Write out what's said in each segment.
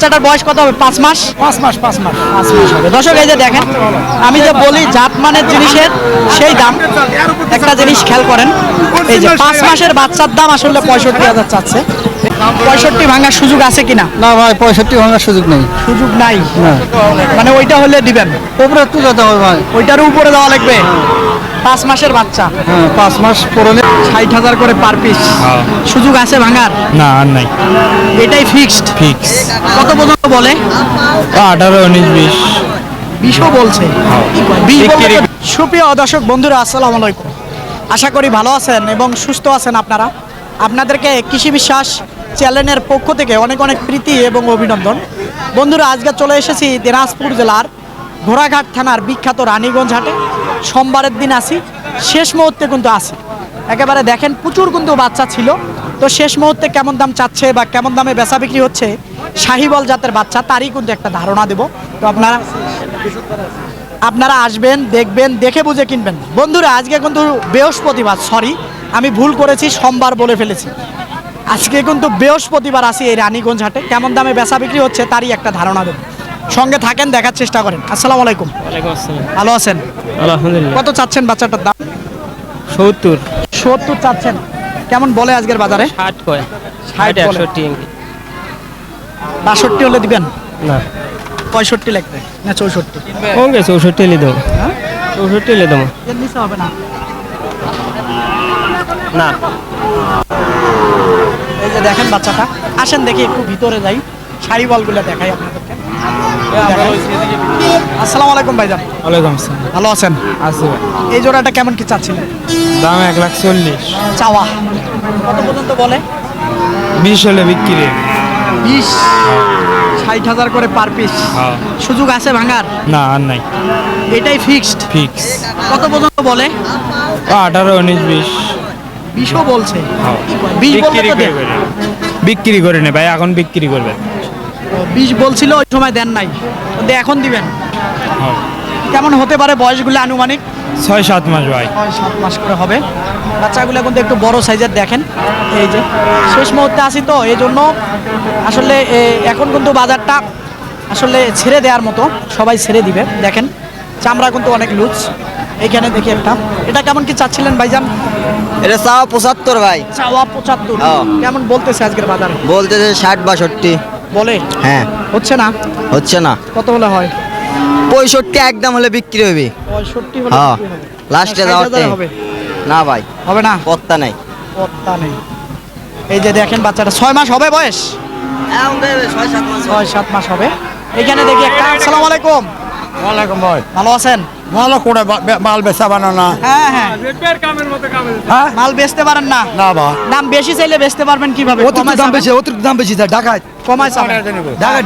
বাচ্চাটার বয়স কত হবে? 5 মাস। 5 মাস 5 মাস 5 মাস হবে। দর্শক এই যে দেখেন, আমি যে বলি জাতমানের জিনিসের সেই দাম, একটা জিনিস খেয়াল করেন, এই যে 5 মাসের বাচ্চার দাম আসলে 65,000 চাচ্ছে। 65 ভাঙার সুযোগ আছে কিনা? না ভাই 65 ভাঙার সুযোগ নেই। সুযোগ নাই, না মানে ওইটা হলে দিবেন, উপরে একটু যেতে হবে ভাই। ওইটার উপরে দেওয়া লাগবে। 5 মাসের বাচ্চা, হ্যাঁ 5 মাস পড়লে 60,000 করে পার পিস। সুযোগ আছে ভাঙার? না আর নাই, এটাই ফিক্সড। ফিক্স। কত পর্যন্ত বলে? 18, 19, 20। 20ও বলছে। 20 বললে বিক্রি। তো- সুপ্রিয় দর্শক বন্ধুরা, আসসালামু আলাইকুম। আশা করি ভালো আছেন এবং সুস্থ আছেন আপনারা। আপনাদেরকে কৃষি বিশ্বাস চ্যানেলের পক্ষ থেকে অনেক অনেক প্রীতি এবং অভিনন্দন। বন্ধুরা, আজকে চলে এসেছি দিনাজপুর জেলার ঘোড়াঘাট থানার বিখ্যাত রানীগঞ্জ হাটে। সোমবারের দিন আসি, শেষ মুহূর্তে কিন্তু আসি। একেবারে দেখেন প্রচুর কিন্তু বাচ্চা ছিল। তো শেষ মুহূর্তে কেমন দাম চাচ্ছে বা কেমন দামে বেচা বিক্রি হচ্ছে শাহিওয়াল জাতের বাচ্চা, তারই কিন্তু একটা ধারণা দেব। তো আপনারা আসবেন, দেখবেন, দেখে বুঝে কিনবেন। বন্ধুরা, আজকে কিন্তু বৃহস্পতিবার, সরি আমি ভুল করেছি, সোমবার বলে ফেলেছি। আজকে কিন্তু বৃহস্পতিবার আসি এই রানীগঞ্জ হাটে। কেমন দামে বেচা বিক্রি হচ্ছে তারই একটা ধারণা দেব। সঙ্গে থাকেন, দেখার চেষ্টা করেন। আসসালামু আলাইকুম। ওয়ালাইকুম আসসালাম। ভালো আছেন? আলহামদুলিল্লাহ। কত চাচ্ছেন বাচ্চাটার দাম? 70। 70 চাচ্ছেন। কেমন বলে আজকের বাজারে? 60 কয়। 60 বলে। 61। 62 হলে দিবেন? না 65 লাগবে না 64? ওকে 64 লে দাও। হ্যাঁ, 64 লে দাও। এর নিচে হবে না। না এই যে দেখেন বাচ্চাটা, আসেন দেখি একটু ভিতরে যাই, শাড়ি বলগুলো দেখাই আপনাদেরকে। আসসালামু আলাইকুম ভাইজান, ওয়ালাইকুম আসসালাম। ভালো আছেন? আছে এই জোড়াটা কেমন কি চাচ্ছিলেন? দাম 1,40,000। চাওয়া কত পর্যন্ত বলে? 20 হলে বিক্রি। 20, 60,000 করে পার পিস। হ্যাঁ। সুযোগ আছে ভাঙার? না আর নাই, এটাই ফিক্সড। ফিক্স। কত পর্যন্ত বলে? 18, 19, 20। 20ও বলছে। হ্যাঁ। 20 বললে বিক্রি তো দেন। করে বিক্রি করে নে ভাই, এখন বিক্রি করবেন। 20 বলছিল ওই সময় দেন নাই, কিন্তু এখন দিবেন। হ্যাঁ। কেমন হতে পারে বয়সগুলো আনুমানিক? 6-7 মাস ভাই। 6-7 মাস করে হবে। বাচ্চাগুলো কিন্তু একটু বড় সাইজের দেখেন। এই যে শেষ মুহূর্তে আসি তো এই জন্য আসলে এখন কিন্তু বাজারটা আসলে ছেড়ে দেওয়ার মতো, সবাই ছেড়ে দিবে। দেখেন চামড়া কিন্তু অনেক লুজ। এইখানে দেখি একটা, এটা কেমন কি চাচ্ছিলেন ভাইজান? এটা চাওয়া 75 ভাই, চাওয়া 75। হ্যাঁ। কেমন বলতেছে আজকের বাজারে? বলতেছে 60-62। বলে হ্যাঁ হচ্ছে না। হচ্ছে না, কত হলে হয়? 65 একদম হলে বিক্রি হবে। 65 হলে হ্যাঁ বিক্রি হবে। লাস্টে 60,000 যাওয়াতে হবে? না ভাই, হবে না, পত্তা নাই। পত্তা নেই। এই যে দেখেন বাচ্চাটা 6 মাস হবে বয়স, 6-7 মাস হবে। এখানে দেখি একটা। আসসালামু আলাইকুম। ওয়ালাইকুম ভাই। ভালো আছেন? ভালো করে মাল বেচা বানানা। হ্যাঁ হ্যাঁ, হ্যাঁ মাল বেচতে পারেন না? না ভাই, দাম বেশি চাইলে বেচতে পারবেন কিভাবে? অতিরিক্ত দাম বেশি, অতিরিক্ত দাম বেশি যায়। ঢাকায় কমায় চাবেন।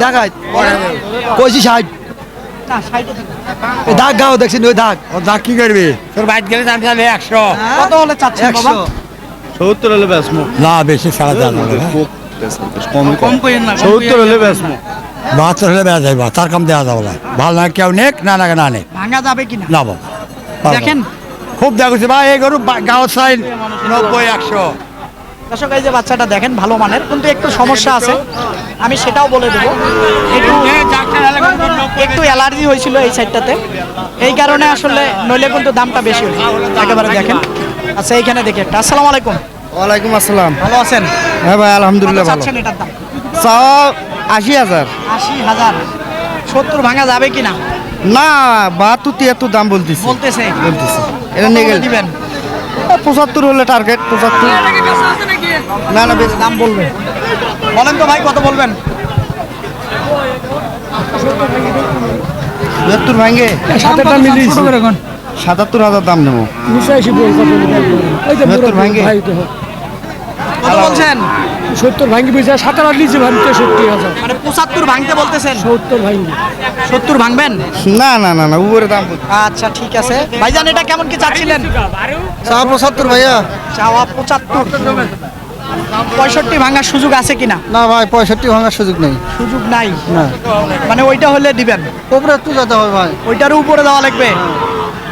ঢাকায় কইছি 60। না 60 এ দিন। দাগ গাও দেখছি ওই দাগ, ও দাগ কি করবি? তোর বাইক গেলে দাম চাইলে 100। কত হলে চাচ্ছেন বাবা? 70 হলে বেচমু। না বেশি ছাড়া দাম হবে। কম কইেন না। 70 হলে বেচমু। 72 হলে বেচা যাইবা, তার কম দেওয়া যাবে না। ভালো না কেউ নেক, না না না নেক। ভাঙা যাবে কিনা না বাবা, দেখেন। খুব দেখছি ভাই, এই গরু গাঁও সাইন 90-100। দর্শক এই যে বাচ্চাটা দেখেন ভালো মানের, কিন্তু একটু সমস্যা আছে, আমি সেটাও বলে দেবো। একটু অ্যালার্জি হয়েছিল এই সাইডটাতে, এই কারণে আসলে নইলে কিন্তু দামটা বেশি হয়েছে একেবারে দেখেন। আচ্ছা এইখানে দেখি একটা। আসসালামু আলাইকুম। ওয়ালাইকুম আসসালাম। ভালো আছেন? হ্যাঁ ভাই আলহামদুলিল্লাহ কত ভালো। চাচ্ছেন এটার দাম? চাওয়া 80,000। 80,000। 70 ভাঙা যাবে কিনা না 72-73 দাম বলতেছি। বলতেছে? এটা কত নিয়ে হলে গেল দিবেন? 75 হলে টার্গেট 75। না না বেশি দাম বলবেন, বলেন তো ভাই কত বলবেন? 72 ভাঙে 77,000 দাম নেবো। 72 ভাঙে কত বলছেন? 70 ভাঙ্গি পয়সা 17 নিচে ভাঙতে 70,000 মানে 75 ভাঙতে বলতেছেন? 70 ভাঙ্গি 70 ভাঙবেন? না না না না উপরে দাম বলছি। আচ্ছা ঠিক আছে ভাইজান, এটা কেমন কি চাচ্ছিলেন? চাওয়া 75 ভাইয়া। চাওয়া 75। 65 ভাঙার সুযোগ আছে কিনা? না ভাই 65 ভাঙার সুযোগ নেই। সুযোগ নাই, না মানে ওইটা হলে দিবেন, উপরে একটু যেতে হবে ভাই। ওইটার উপরে দেওয়া লাগবে।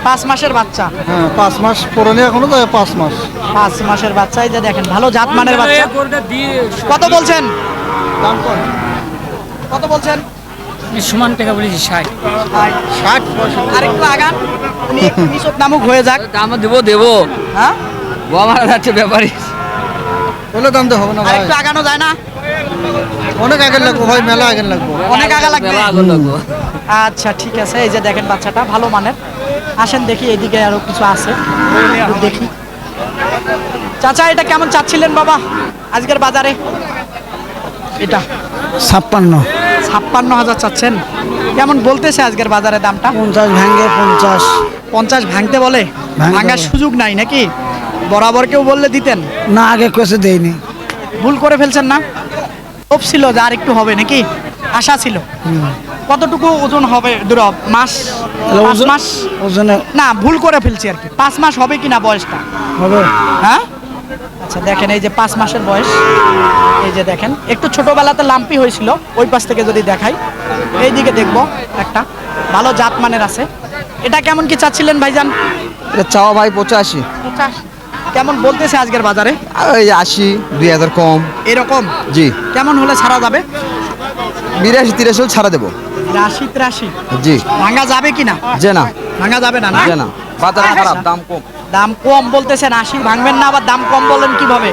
5 মাসের বাচ্চা, হ্যাঁ 5 মাস পরে এখনো তো 5 মাস। 5 মাসের বাচ্চা। এই যে দেখেন ভালো জাত মানের বাচ্চা। কত বলছেন? দাম কম কত বলছেন? সমান টাকা বলেছি 60। 60 আরেকটু আগান, উনি একটু নিচত নামুক হয়ে যাক। দাম দেবো হ্যাঁ, আমার যাচ্ছে ব্যাপারী বলে দাম তো হবে না ভাই, আরেকটু আগানো যায় না? অনেক আগে লাগবো ভাই, মেলা আগে লাগবো। অনেক আগা লাগবে। আচ্ছা ঠিক আছে, এই যে দেখেন বাচ্চাটা ভালো মানের। আসেন দেখি, এদিকে আরো কিছু আছে, একটু দেখি। চাচা এটা কেমন চাচ্ছিলেন বাবা আজকের বাজারে? এটা 56, 56,000 চাচ্ছেন। কেমন বলতেছে আজকের বাজারে দামটা? 50 ভাঙে 50। 50 ভাঙতে বলে? ভাঙতে ভাঙার বলে। সুযোগ নাই নাকি? বরাবর কেউ বললে দিতেন? না আগে কষে দেয়নি। ভুল করে ফেলছেন না? খুব ছিল যে আর একটু হবে নাকি, আশা ছিল। কতটুকু ওজন হবে? মাস, 5 মাস? ওজনে না, ভুল করে ফেলছি আর কি। 5 মাস হবে কিনা বয়সটা? হবে। হ্যাঁ, আচ্ছা দেখেন এই যে 5 মাসের বয়স। এই যে দেখেন একটু ছোটবেলাতে লাম্পি হয়েছিল, ওই পাশ থেকে যদি দেখাই, এইদিকে দেখবো একটা ভালো জাত মানের আছে। এটা কেমন কি চাচ্ছিলেন ভাইজান? এটা চাওয়া ভাই 85। 50 কেমন বলতেছে আজকের বাজারে? ওই 80, 2000 কম। এরকম জি, কেমন হলে ছাড়া যাবে? 82-83 ছাড়া দেবো। 80-83 জি, ভাঙা যাবে কিনা? যে না ভাঙা যাবে না, না? যে না, বাজার খারাপ, দাম কম। দাম কম বলতেছেন, 80 ভাঙবেন না, আবার দাম কম বলেন কিভাবে?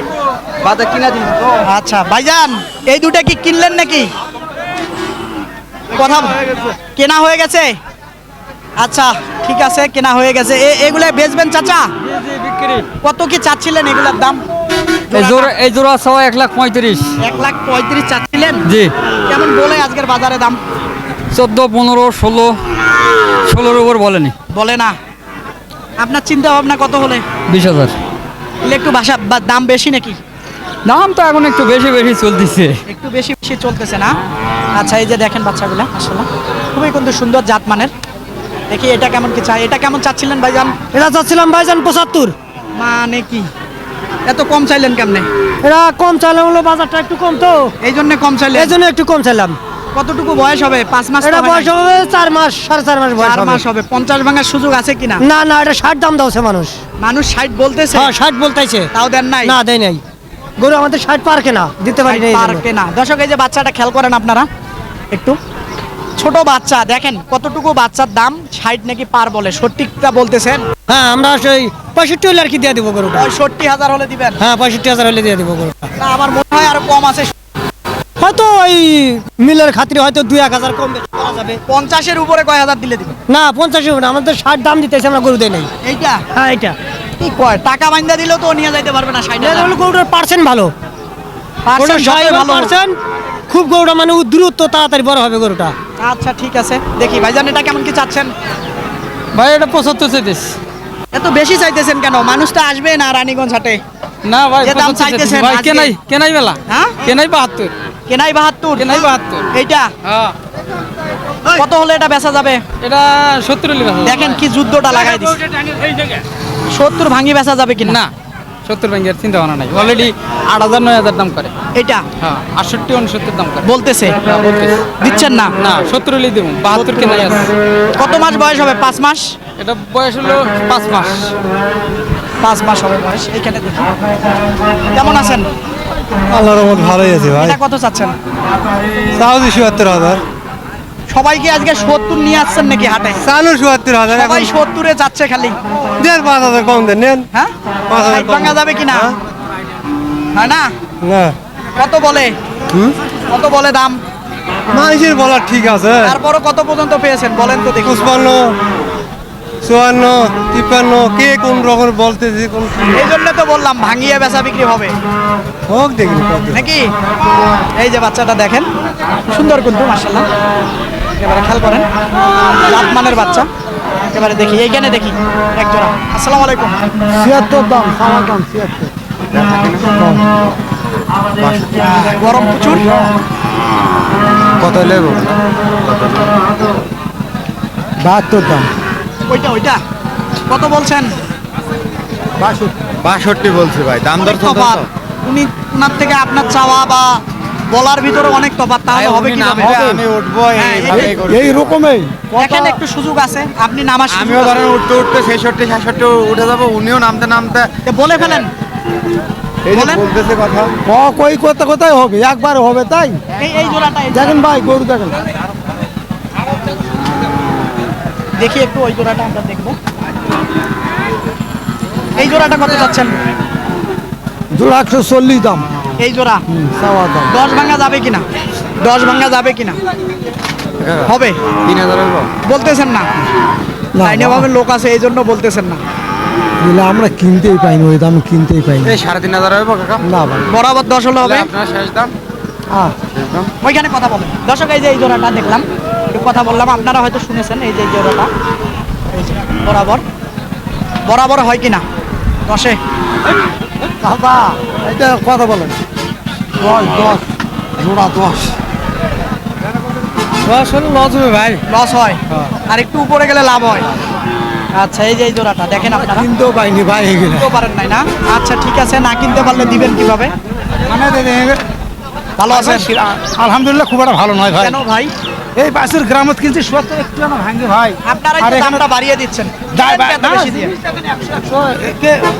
বাজার কিনা দিন তো। আচ্ছা ভাইজান, এই দুটা কি কিনলেন নাকি? কথা কেনা হয়ে গেছে? আচ্ছা ঠিক আছে, কেনা হয়ে গেছে। এগুলা বেচবেন চাচা? কত কি চাচ্ছিলেন এগুলার দাম? এই জোড়া সব 1,35,000। 1,35,000 চাচ্ছিলেন? জি, কেমন বলে আজকের বাজারে দাম? 14, 15, 16 উপর বলেনি। বলে না? আপনার চিন্তা ভাবনা কত হলে? 20,000। এগুলো একটু দাম বেশি নাকি? দাম তো এখন একটু বেশি চলতেছে। একটু বেশি বেশি চলতেছে না? আচ্ছা এই যে দেখেন বাচ্চাগুলা আসলে খুবই কিন্তু সুন্দর জাত মানের। দেখি এটা কেমন কি চাই? এটা কেমন চাচ্ছিলেন ভাইজান? এটা চাচ্ছিলাম ভাইজান 75। মানে কি এত কম চাইলেন কেমনে? এটা কম চাইলাম, হলো বাজারটা একটু কম তো, এই জন্য কম চাইলেন? এই জন্য একটু কম চাইলাম। কতটুকু বয়স হবে? 5 মাস? এটা বয়স হবে 4 মাস, 4.5 মাস বয়স 4 হবে। মাস হবে। 50 ভাঙার সুযোগ আছে কিনা? না না, এটা 60 দাম দাওছে মানুষ। মানুষ 60 বলতেছে? হ্যাঁ 60 বলতেছে। তাও দেন নাই? না দেয় নাই, গরু আমাদের 60 পার কেনা, দিতে পারি না এই জন্য। পারকে না। দর্শক এই যে বাচ্চাটা খেয়াল করেন আপনারা একটু, ছোট বাচ্চা দেখেন কতটুকু, বাচ্চার দাম 60 নাকি পার বলে, সঠিকটা বলতেছেন? হ্যাঁ আমরা সেই 65 হলে আর কি দিয়ে দিব গরুটা। 65,000 হলে দিবেন? হ্যাঁ 65,000 হলে দিয়ে দিব গরুটা। না আমার মনে হয় আরো কম আছে। হয়তো ওই মিলের খাতিরে হয়তো 2-1,000 কম বেশি করা যাবে। 50-এর উপরে কয় হাজার দিলে দিবেন? না 50 হবে না, আমাদের 60 দাম দিতেছে, আমরা গরু দেই নাই। এইটা হ্যাঁ এটা কি কয়, টাকা বাইন্দা দিলেও তো নিয়ে যাইতে পারবে না 60,000? গরুটার পার্সেন্ট ভালো, গরুটার ভালো। পার্সেন্ট খুব, গরুটা মানে দ্রুত তাড়াতাড়ি বড় হবে গরুটা। আচ্ছা ঠিক আছে, দেখি ভাইজান এটা কেমন কি চাচ্ছেন? ভাই এটা 75 চাইতেছে। এত বেশি চাইতেছেন কেন? মানুষ তো আসবে না রানীগঞ্জ হাটে। না ভাই, যে দাম 75 চাইতেছেন ভাই। আজকে। কেনাই বেলা। হ্যাঁ কেনাই 72। কেনাই 72? কেনাই 72। এইটা হ্যাঁ, কত হলে এটা বেচা যাবে? এটা 70 হলে বেচা যাবে। দেখেন কি যুদ্ধটা লাগাই দিচ্ছে। 70 ভাঙি বেচা যাবে কিনা? না 70 ভাঙিয়ার চিন্তা ভাবনা নাই, অলরেডি 8,000 9,000 দাম করে। এটা হ্যাঁ 68 69 দাম করে। বলতেছে? হ্যাঁ বলতেছি। দিচ্ছেন না? না 70 হলেই দেবো, 72 কেনাই আছে। কত মাস বয়স হবে? 5 মাস? এটা বয়স হলো 5 মাস। 5 মাস হবে বয়স। এইখানে দেখি কেমন আছেন? আল্লাহর রহমত ভালোই আছে ভাই। এটা কত চাচ্ছেন? সাউদি ৭৭,000। সবাই কি আজকে 70 নিয়ে আসছেন নাকি হাটে? চালু ৭৭,000। সবাই 70-এ যাচ্ছে খালি। দেন 5,000 কম দেন, নেন। হ্যাঁ 5,000 কম। ভাঙা যাবে কিনা? হয় না? না কত বলে? কত বলে দাম? মানুষের বলা ঠিক আছে। তারপরও কত পর্যন্ত পেয়েছেন বলেন তো দেখি? 55, 54, 53, কে কোন রকম বলতেছে কোন এই জন্য তো বললাম ভাঙিয়ে বেচা বিক্রি হবে হোক, দেখি কত। নাকি? এই যে বাচ্চাটা দেখেন সুন্দর কিন্তু মাশাআল্লাহ, একেবারে খেয়াল করেন জাতমানের বাচ্চা। একেবারে দেখি এইখানে দেখি এক জোড়া। আসসালামু আলাইকুম। 76 দাম, সামার দাম 76। গরম প্রচুর। কত লেব? 72 দাম। ওইটা কত বলছেন? 62 বলছে ভাই, দাম দর অনেক তফাৎ। উনি উনার থেকে আপনার চাওয়া বা বলার ভিতরে অনেক তফাৎ, তাহলে হবে কি? আমি উঠবো হ্যাঁ, এইভাবেই করবো। এই রকমই দেখেন একটু সুযোগ আছে, আপনি নামার সুযোগ আমিও আছে। ধরেন উঠতে উঠতে 66 67 উঠে যাবো, উনিও নামতে নামতে বলে ফেলেন। এই যে বলেন। বলতেছে কথা কই কোথায় হবে একবার হবে তাই এই জোড়াটা দেখেন ভাই গরু দেখেন দেখি একটু ওই জোড়াটা আমরা দেখবো। এই জোড়াটা কত চাচ্ছেন? 240 দাম এই জোড়া চাওয়া দাম 10 ভাঙা যাবে কিনা? 10 ভাঙা যাবে কিনা? হবে 3000 হইব বলতেছেন না? না, লাইনে ভাবে লোক আছে এই জন্য বলতেছেন না। দিলে আমরা কিনতেই পাইনি ওই দাম কিনতেই পাইনি এই 3500 হইব কাকা না ভাই বরাবর 10 হলে হবে। আপনার শেষ দাম ওইখানে কথা বলেন দর্শক। এই যে এই জোড়াটা দেখলাম, একটু কথা বললাম, আপনারা হয়তো শুনেছেন। এই যে এই জোড়াটা এই যে বরাবর বরাবর হয় কিনা 10-এ? বাবা এটা কথা বলেন 10 জোড়া 10 আসলে লস হবে ভাই। লস হয় আর একটু উপরে গেলে লাভ হয়। আচ্ছা এই যে এই জোড়াটা দেখেন আপনারা কিনতেও পাইনি ভাই এগুলো কিনতেও পারেন নাই না? আচ্ছা ঠিক আছে, না কিনতে পারলে দিবেন কিভাবে? ভালো আছেন? আলহামদুলিল্লাহ খুব একটা ভালো নয় ভাই কেন ভাই? এই পাশের গ্রামত কিনছি 70 একটু না ভাঙে ভাই আপনারা আর একটু এখানে- দামটা বাড়িয়ে দিচ্ছেন এত বেশি দিয়ে।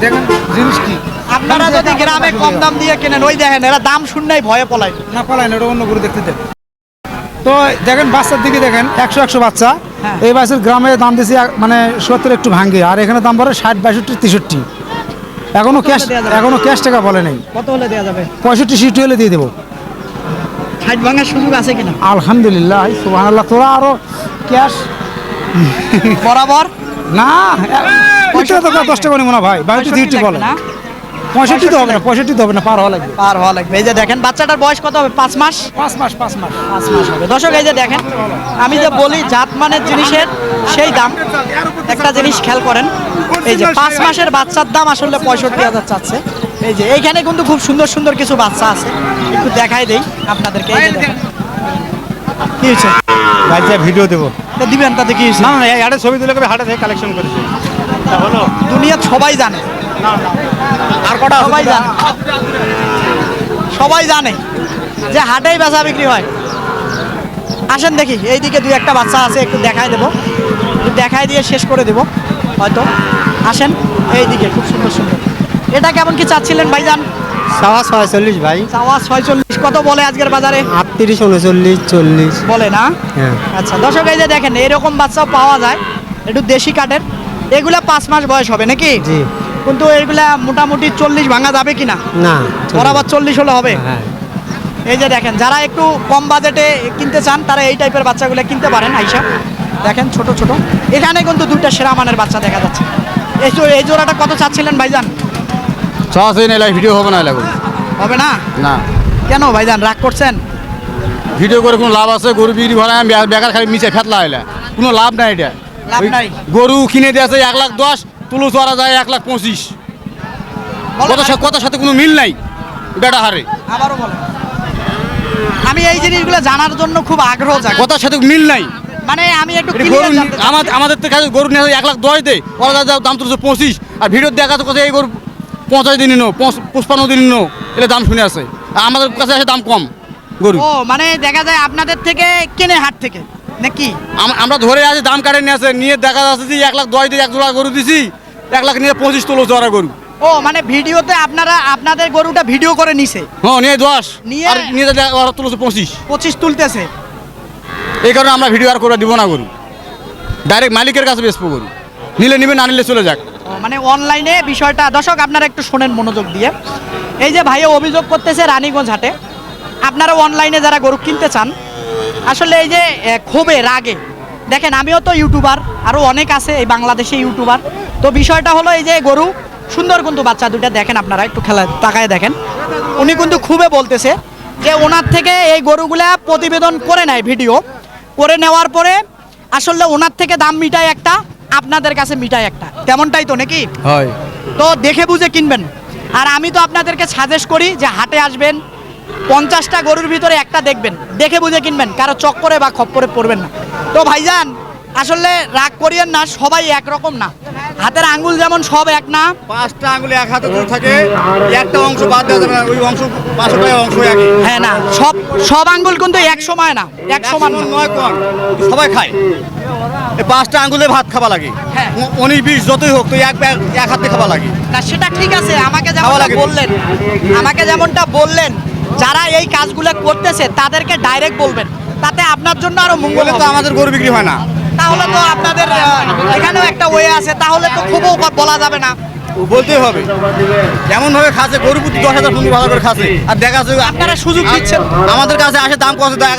দেখেন জিনিস কি আপনারা যদি গ্রামে কম দাম দিয়ে কেনেন, ওই দেখেন এরা দাম শুনলেই ভয়ে পলায়। না পালাই না, ওটা অন্য গরু দেখতে দেন। তো দেখেন বাচ্চার দিকে দেখেন 100 বাচ্চা হ্যাঁ। এই বাচ্চার গ্রামে দাম দিয়েছি মানে 70 একটু ভাঙে আর এখানে দাম পড়ে 60 62 63 এখনো ক্যাশ টাকা বলে নেই কত হলে দেওয়া যাবে? 65 সিটি হলে দিয়ে দেবো 60 ভাঙার সুযোগ আছে কিনা? আলহামদুলিল্লাহ সুবহানাল্লাহ তোরা আরো ক্যাশ বরাবর না ওইটা তো 10 টাকা নিব না ভাই 62 দিটি বলে না 65 তো হবে না 65 তো হবে না পার হওয়া লাগবে পার হওয়া লাগবে। এই যে দেখেন বাচ্চাটার বয়স কত হবে? 5 মাস 5 মাস 5 মাস হবে। দর্শক এই যে দেখেন, আমি যে বলি জাতমানের জিনিসের সেই দাম। একটা জিনিস খেয়াল করেন, এই যে 5 মাসের বাচ্চার দাম আসলে 65,000 চাচ্ছে। এই যে এইখানে কিন্তু খুব সুন্দর সুন্দর কিছু বাচ্চা আছে, একটু দেখাই দেই আপনাদেরকে। এই যে দেখেন কি হয়েছে ভাই যা ভিডিও দেবো তা দিবেন, তাতে কি হয়েছে? না না এই হাটে ছবি তুলে করে হাটে থেকে কালেকশন করেছে দুনিয়ার সবাই জানে, আর কটা সবাই জানে, সবাই জানে যে হাটেই বেচা বিক্রি হয়। আসেন দেখি এইদিকে 2-1টা বাচ্চা আছে, একটু দেখাই দেবো, একটু দেখাই দিয়ে শেষ করে দেবো হয়তো। আসেন এইদিকে, খুব সুন্দর সুন্দর। এটা কেমন কি চাচ্ছিলেন ভাইজান? 46 ভাই চাওয়া 46, কত বলে আজকের বাজারে? 38 39 40 বলে না? হ্যাঁ আচ্ছা দর্শক এই যে দেখেন এরকম বাচ্চাও পাওয়া যায়, একটু দেশি কাঠের। এগুলা 5 মাস বয়স হবে নাকি? জি কিন্তু এগুলা মোটামুটি 40 ভাঙা যাবে কিনা? না বরাবর 40 হলে হবে। হ্যাঁ এই যে দেখেন, যারা একটু কম বাজেটে কিনতে চান তারা এই টাইপের বাচ্চাগুলো কিনতে পারেন। আইসা দেখেন ছোট ছোট, এখানে কিন্তু 2টা সেরা মানের বাচ্চা দেখা যাচ্ছে। এই জোড়াটা কত চাচ্ছিলেন ভাইজান? চাষে নেই ভিডিও হবে না লাগবে হবে না? না কেন ভাইজান রাগ করছেন? ভিডিও করে কোনো লাভ আছে? গরু বিক্রি ভাড়া বেকার খালি মিশে ফেতলা হইলে কোনো লাভ নাই। এটা লাভ ওই নাই। গরু কিনে দিয়েছে 1,10,000, তুলো চড়া যায় 1,25,000। বলেন কথার সাথে কোনো মিল নাই বেটা হারে। আবারও বলেন। আমি এই জিনিসগুলো জানার জন্য খুব আগ্রহ জাগে, কথার সাথে মিল নাই। মানে আমি একটু এটা clear গরু জানতে চাই। আমাদের থেকে গরু নিয়ে 1,10,000 দেয়, ওরা দাম তুলছে 25, আর ভিডিও দেখা তো কথা এই গরু 50 দিনই নো 55 দিনই নো, এটা দাম শুনে আছে। আর আমাদের কাছে আছে দাম কম গরু। ও মানে দেখা যায় আপনাদের থেকে কেনে হাট থেকে নাকি? আমরা ধরে আছি, দাম কাটে নিয়ে আসে, নিয়ে দেখা যাচ্ছে যে 1,10,000 দিয়ে 1 জোড়া গরু দিছি, 1,00,000 নিয়ে 25 তুলো চড়া গরু। ও মানে ভিডিওতে আপনাদের গরুটা ভিডিও করে নিছে, হ্যাঁ নিয়ে 10 নিয়ে- আর নিয়ে ওরা তুলেছে 25। 25 তুলতেছে। এই কারণে আমরা ভিডিও আর করে দিব না গরু, ডাইরেক্ট মালিকের কাছে বেচবো গরু। নিলে নিবে, না নিলে চলে যাক। ও, মানে অনলাইনে বিষয়টা। দর্শক আপনারা একটু শোনেন মনোযোগ দিয়ে। এই যে ভাইয়া অভিযোগ করতেছে রানীগঞ্জ হাটে, আপনারা অনলাইনে যারা গরু কিনতে চান, আসলে এই যে ক্ষোভে রাগে, দেখেন আমিও তো ইউটিউবার, আরও অনেক আছে এই বাংলাদেশে ইউটিউবার। তো বিষয়টা হলো এই যে গরু সুন্দর কিন্তু বাচ্চা দুইটা দেখেন, আপনারা একটু খেলা তাকায় দেখেন। উনি কিন্তু খুবই বলতেছে যে ওনার থেকে এই গরুগুলা প্রতিবেদন করে নেয়, ভিডিও করে নেওয়ার পরে আসলে ওনার থেকে দাম মিটায় একটা, আপনাদের কাছে মিটায় একটা, তেমনটাই তো নাকি? হয় তো দেখে বুঝে কিনবেন। আর আমি তো আপনাদেরকে সাজেস্ট করি যে হাটে আসবেন, 50টা গরুর ভিতরে একটা দেখবেন, দেখে বুঝে কিনবেন, কারো চক্করে বা খপ্পরে পড়বেন না। তো ভাইজান আসলে রাগ করিয়েন না, সবাই একরকম না, হাতের আঙ্গুল যেমন সব এক না। 5টা আঙুলে এক হাতে দূর থাকে, একটা অংশ বাদ দেওয়া যাবে না, ওই অংশ 5টা অংশ একই। হ্যাঁ না, সব সব আঙ্গুল কিন্তু এক সময় না, এক সমান না। নয় কোন সবাই খায়, এই 5টা আঙ্গুলে ভাত খাওয়া লাগে। হ্যাঁ। 19-20 যতই হোক তো এক হাতে খাওয়া লাগে। না সেটা ঠিক আছে, আমাকে খাওয়া যেমনটা লাগে। বললেন, আমাকে যেমনটা বললেন, যারা এই কাজগুলো করতেছে তাদেরকে ডাইরেক্ট বলবেন, তাতে আপনার জন্য আরো মঙ্গল বলে তো হবে। আমাদের গরু বিক্রি হয় না। তাহলে তো আপনাদের এখানেও একটা ওয়ে আছে, তাহলে তো খুবও বলা যাবে না। বলতেই হবে, এমন ভাবে খাচ্ছে গরু প্রতি 10,000-15,000 করে খাচ্ছে, আর দেখা যাচ্ছে আপনারা সুযোগ দিচ্ছেন। আমাদের কাছে আসে দাম কত দেয়,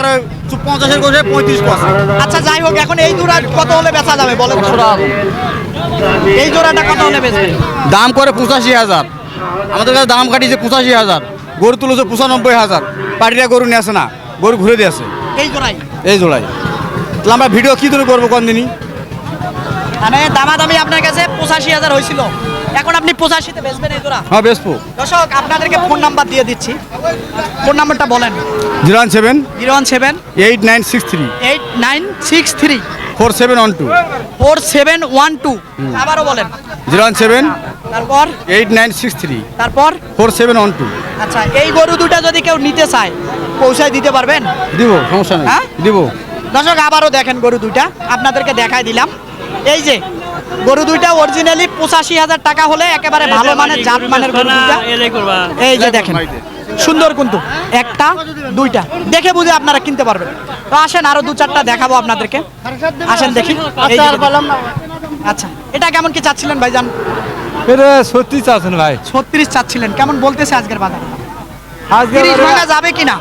50-এর করে 35 কষ্ট। আচ্ছা যাই হোক, এখন এই জোড়া কত হলে বেচা যাবে বলেন? এই জোড়াটা কত হলে বেচবে? দাম করে 85,000, আমাদের কাছে দাম কাটিয়েছে 85,000, গরু তুলেছে 95,000, পার্টিরা গরু নিয়ে আসে না, গরু ঘুরে দিয়েছে এই জোড়াই এই জোড়াই। তাহলে আমরা ভিডিও কি করে করবো কোন দিনই? মানে দামাদামি আপনার কাছে 85,000 হয়েছিল, এখন আপনি 85-তে বেচবেন এই জোড়া? হ্যাঁ বেসবো। দর্শক আপনাদেরকে ফোন নাম্বার দিয়ে দিচ্ছি, ফোন নাম্বারটা বলেন। 017 017 8963 8963 4712 4712। আবারও বলেন। 017 তারপর 8963 তারপর 4712। আচ্ছা, এই গরু দুটা যদি কেউ নিতে চায় পৌঁছায় দিতে পারবেন? দিব, সমস্যা নেই, হ্যাঁ? দিব। দর্শক আবারও দেখেন গরু দুইটা আপনাদেরকে দেখাই দিলাম। এই যে গরু দুইটা অরিজিনালি 85,000 টাকা হলে একেবারে ভালো মানের জাত মানের গরু দুইটা। এই যে দেখেন সুন্দর, কিন্তু একটা দুইটা দেখে বুঝে আপনারা কিনতে পারবেন। তো আসেন আরো 2-4টা দেখাবো আপনাদেরকে, আসেন দেখি। এই যে দেখেন। আচ্ছা, এটা কেমন কি চাচ্ছিলেন ভাইজান? এটা সত্যি চাচ্ছেন ভাই, 36 চাচ্ছিলেন, কেমন বলতেছে আজকের বাজারে? আজকে 30 ভাঙা যাবে কিনা?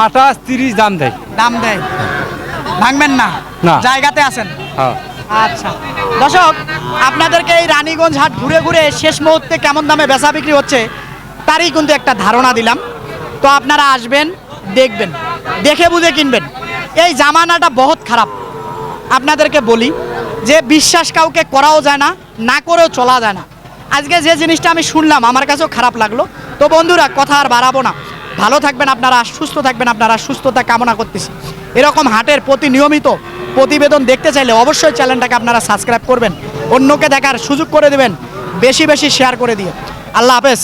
28-30 দাম দেয়। দাম দেয়, ভাঙবেন না? না। জায়গাতে আছেন? হ্যাঁ। আচ্ছা দর্শক, আপনাদেরকে এই রানীগঞ্জ হাট ঘুরে ঘুরে শেষ মুহূর্তে কেমন দামে বেচা বিক্রি হচ্ছে তারই কিন্তু একটা ধারণা দিলাম। তো আপনারা আসবেন, দেখবেন, দেখে বুঝে কিনবেন। এই জামানাটা বহুত খারাপ, আপনাদেরকে বলি যে বিশ্বাস কাউকে করাও যায় না, না করেও চলা যায় না। আজকে যে জিনিসটা আমি শুনলাম আমার কাছেও খারাপ লাগলো। তো বন্ধুরা কথা আর বাড়াবো না, ভালো থাকবেন আপনারা, সুস্থ থাকবেন আপনারা, সুস্থতা কামনা করতেছি। এরকম হাটের প্রতি নিয়মিত প্রতিবেদন দেখতে চাইলে অবশ্যই চ্যানেলটাকে আপনারা সাবস্ক্রাইব করবেন, অন্যকে দেখার সুযোগ করে দেবেন, বেশি বেশি শেয়ার করে দিয়ে। আল্লাহ হাফেজ।